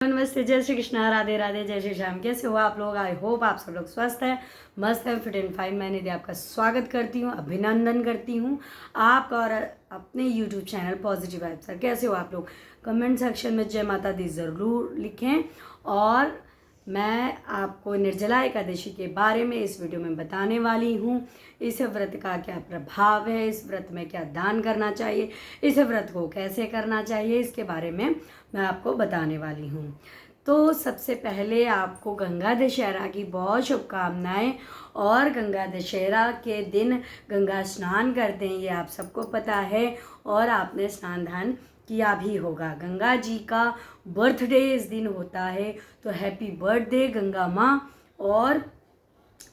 नमस्ते, जय श्री कृष्णा, राधे राधे, जय श्री श्याम। कैसे हो आप लोग? आई होप आप सब लोग स्वस्थ हैं, मस्त हैं, फिट एंड फाइन। मैं निधि आपका स्वागत करती हूँ, अभिनंदन करती हूँ आपका और अपने यूट्यूब चैनल पॉजिटिव वाइब्स पर। कैसे हो आप लोग? कमेंट सेक्शन में जय माता दी ज़रूर लिखें। और मैं आपको निर्जला एकादशी के बारे में इस वीडियो में बताने वाली हूँ। इस व्रत का क्या प्रभाव है, इस व्रत में क्या दान करना चाहिए, इस व्रत को कैसे करना चाहिए, इसके बारे में मैं आपको बताने वाली हूँ। तो सबसे पहले आपको गंगा दशहरा की बहुत शुभकामनाएं। और गंगा दशहरा के दिन गंगा स्नान करते हैं, ये आप सबको पता है, और आपने स्नान दान किया भी होगा। गंगा जी का बर्थडे इस दिन होता है, तो हैप्पी बर्थडे गंगा माँ। और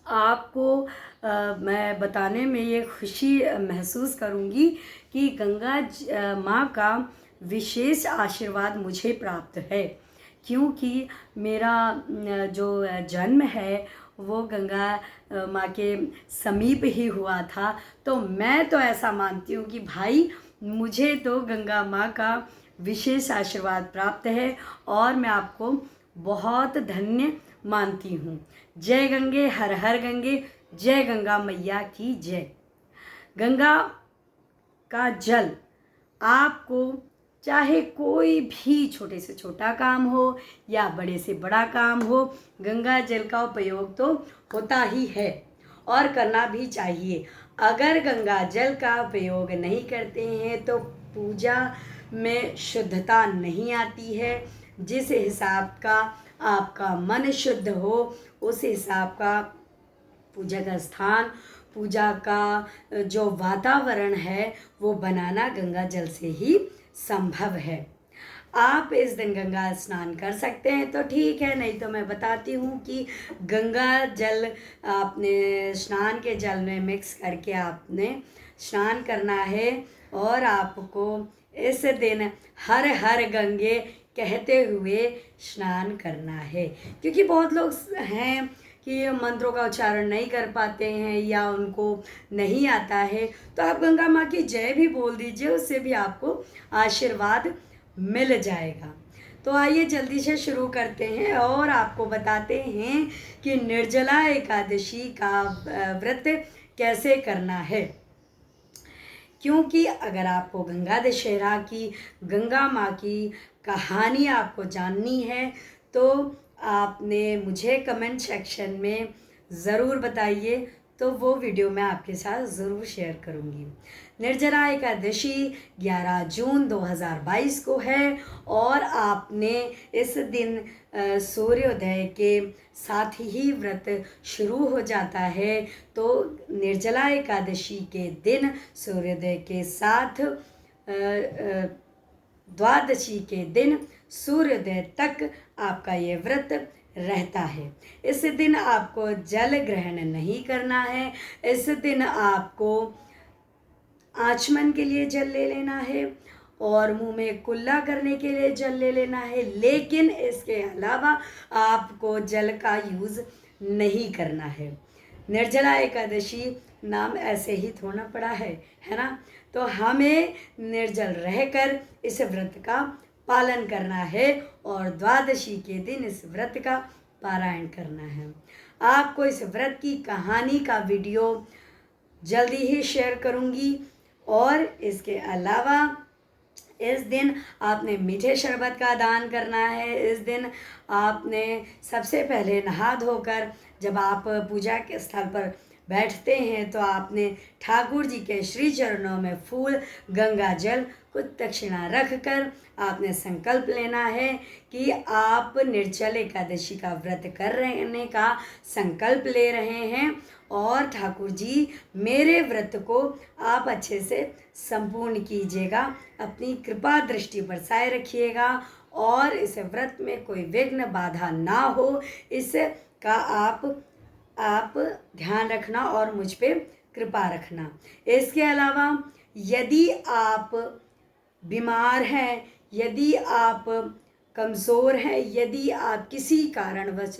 आपको मैं बताने में ये खुशी महसूस करूँगी कि गंगा माँ का विशेष आशीर्वाद मुझे प्राप्त है, क्योंकि मेरा जो जन्म है वो गंगा माँ के समीप ही हुआ था। तो मैं तो ऐसा मानती हूँ कि भाई मुझे तो गंगा माँ का विशेष आशीर्वाद प्राप्त है और मैं आपको बहुत धन्य मानती हूँ। जय गंगे, हर हर गंगे, जय गंगा मैया की जय। गंगा का जल आपको चाहे कोई भी छोटे से छोटा काम हो या बड़े से बड़ा काम हो, गंगा जल का उपयोग तो होता ही है और करना भी चाहिए। अगर गंगा जल का उपयोग नहीं करते हैं तो पूजा में शुद्धता नहीं आती है। जिस हिसाब का आपका मन शुद्ध हो, उस हिसाब का पूजा का स्थान, पूजा का जो वातावरण है वो बनाना गंगा जल से ही संभव है। आप इस दिन गंगा स्नान कर सकते हैं तो ठीक है, नहीं तो मैं बताती हूँ कि गंगा जल आपने स्नान के जल में मिक्स करके आपने स्नान करना है। और आपको इस दिन हर हर गंगे कहते हुए स्नान करना है, क्योंकि बहुत लोग हैं कि मंत्रों का उच्चारण नहीं कर पाते हैं या उनको नहीं आता है, तो आप गंगा माँ की जय भी बोल दीजिए, उससे भी आपको आशीर्वाद मिल जाएगा। तो आइए जल्दी से शुरू करते हैं और आपको बताते हैं कि निर्जला एकादशी का व्रत कैसे करना है। क्योंकि अगर आपको गंगा दशहरा की, गंगा माँ की कहानी आपको जाननी है तो आपने मुझे कमेंट सेक्शन में ज़रूर बताइए, तो वो वीडियो मैं आपके साथ ज़रूर शेयर करूँगी। निर्जला एकादशी 11 जून 2022 को है और आपने इस दिन सूर्योदय के साथ ही व्रत शुरू हो जाता है। तो निर्जला एकादशी के दिन सूर्योदय के साथ द्वादशी के दिन सूर्योदय तक आपका ये व्रत रहता है। इस दिन आपको जल ग्रहण नहीं करना है। इस दिन आपको आचमन के लिए जल ले लेना है और मुंह में कुल्ला करने के लिए जल ले लेना है, लेकिन इसके अलावा आपको जल का यूज़ नहीं करना है। निर्जला एकादशी नाम ऐसे ही थोड़ा पड़ा है ना? तो हमें निर्जल रहकर इस व्रत का पालन करना है और द्वादशी के दिन इस व्रत का पारायण करना है। आपको इस व्रत की कहानी का वीडियो जल्दी ही शेयर करूंगी। और इसके अलावा इस दिन आपने मीठे शरबत का दान करना है। इस दिन आपने सबसे पहले नहा धोकर जब आप पूजा के स्थल पर बैठते हैं तो आपने ठाकुर जी के श्री चरणों में फूल, गंगा जल, कुछ दक्षिणा रख कर आपने संकल्प लेना है कि आप निर्जल एकादशी का व्रत करने का संकल्प ले रहे हैं और ठाकुर जी मेरे व्रत को आप अच्छे से संपूर्ण कीजिएगा, अपनी कृपा दृष्टि बरसाए रखिएगा और इस व्रत में कोई विघ्न बाधा ना हो, इसका आप ध्यान रखना और मुझ पे कृपा रखना। इसके अलावा यदि आप बीमार हैं, यदि आप कमज़ोर हैं, यदि आप किसी कारणवश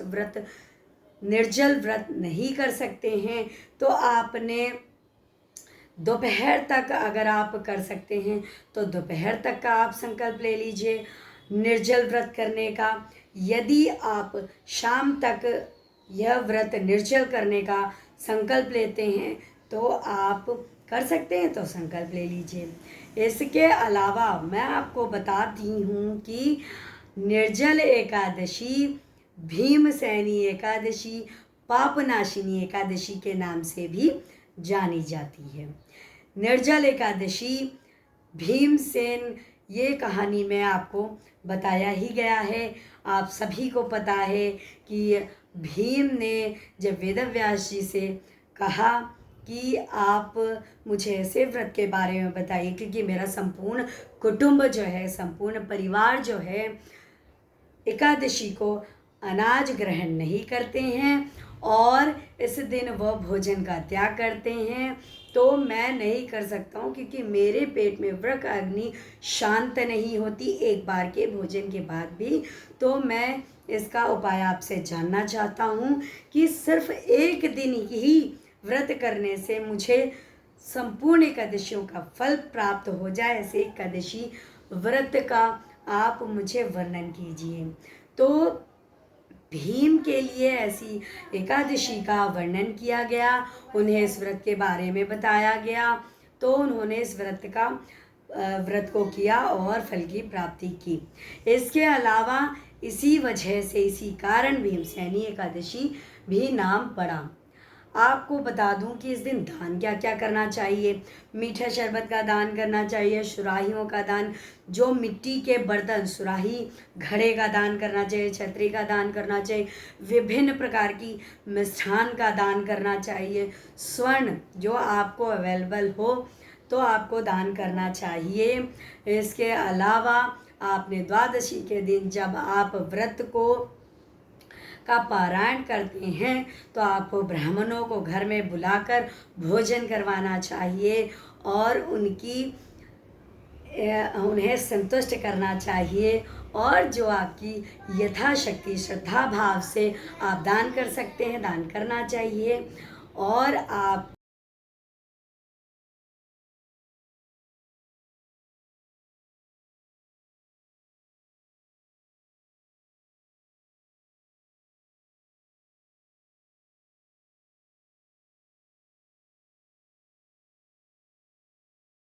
निर्जल व्रत नहीं कर सकते हैं, तो आपने दोपहर तक, अगर आप कर सकते हैं तो दोपहर तक का आप संकल्प ले लीजिए। निर्जल व्रत करने का। यदि आप शाम तक यह व्रत निर्जल करने का संकल्प लेते हैं तो आप कर सकते हैं, तो संकल्प ले लीजिए। इसके अलावा मैं आपको बताती हूँ कि निर्जल एकादशी, भीमसेनी एकादशी, पापनाशिनी एकादशी के नाम से भी जानी जाती है। निर्जल एकादशी, भीमसेन, ये कहानी में आपको बताया ही गया है। आप सभी को पता है कि भीम ने जब वेदव्यास जी से कहा कि आप मुझे ऐसे व्रत के बारे में बताइए, क्योंकि मेरा संपूर्ण कुटुंब जो है, संपूर्ण परिवार जो है, एकादशी को अनाज ग्रहण नहीं करते हैं और इस दिन वह भोजन का त्याग करते हैं, तो मैं नहीं कर सकता हूँ, क्योंकि मेरे पेट में वृक अग्नि शांत नहीं होती एक बार के भोजन के बाद भी। तो मैं इसका उपाय आपसे जानना चाहता हूँ कि सिर्फ एक दिन ही व्रत करने से मुझे संपूर्ण एकादशियों का फल प्राप्त हो जाए, ऐसे एकादशी व्रत का आप मुझे वर्णन कीजिए। तो भीम के लिए ऐसी एकादशी का वर्णन किया गया, उन्हें इस व्रत के बारे में बताया गया, तो उन्होंने इस व्रत को किया और फल की प्राप्ति की। इसके अलावा इसी वजह से, इसी कारण भीमसेनी एकादशी भी नाम पड़ा। आपको बता दूं कि इस दिन दान क्या क्या करना चाहिए। मीठा शरबत का दान करना चाहिए, सुराहियों का दान, जो मिट्टी के बर्तन, सुराही, घड़े का दान करना चाहिए, छतरी का दान करना चाहिए, विभिन्न प्रकार की मिष्ठान का दान करना चाहिए, स्वर्ण जो आपको अवेलेबल हो तो आपको दान करना चाहिए। इसके अलावा आपने द्वादशी के दिन जब आप व्रत का पारायण करते हैं तो आपको ब्राह्मणों को घर में बुलाकर भोजन करवाना चाहिए और उन्हें संतुष्ट करना चाहिए। और जो आपकी यथाशक्ति श्रद्धा भाव से आप दान कर सकते हैं, दान करना चाहिए। और आप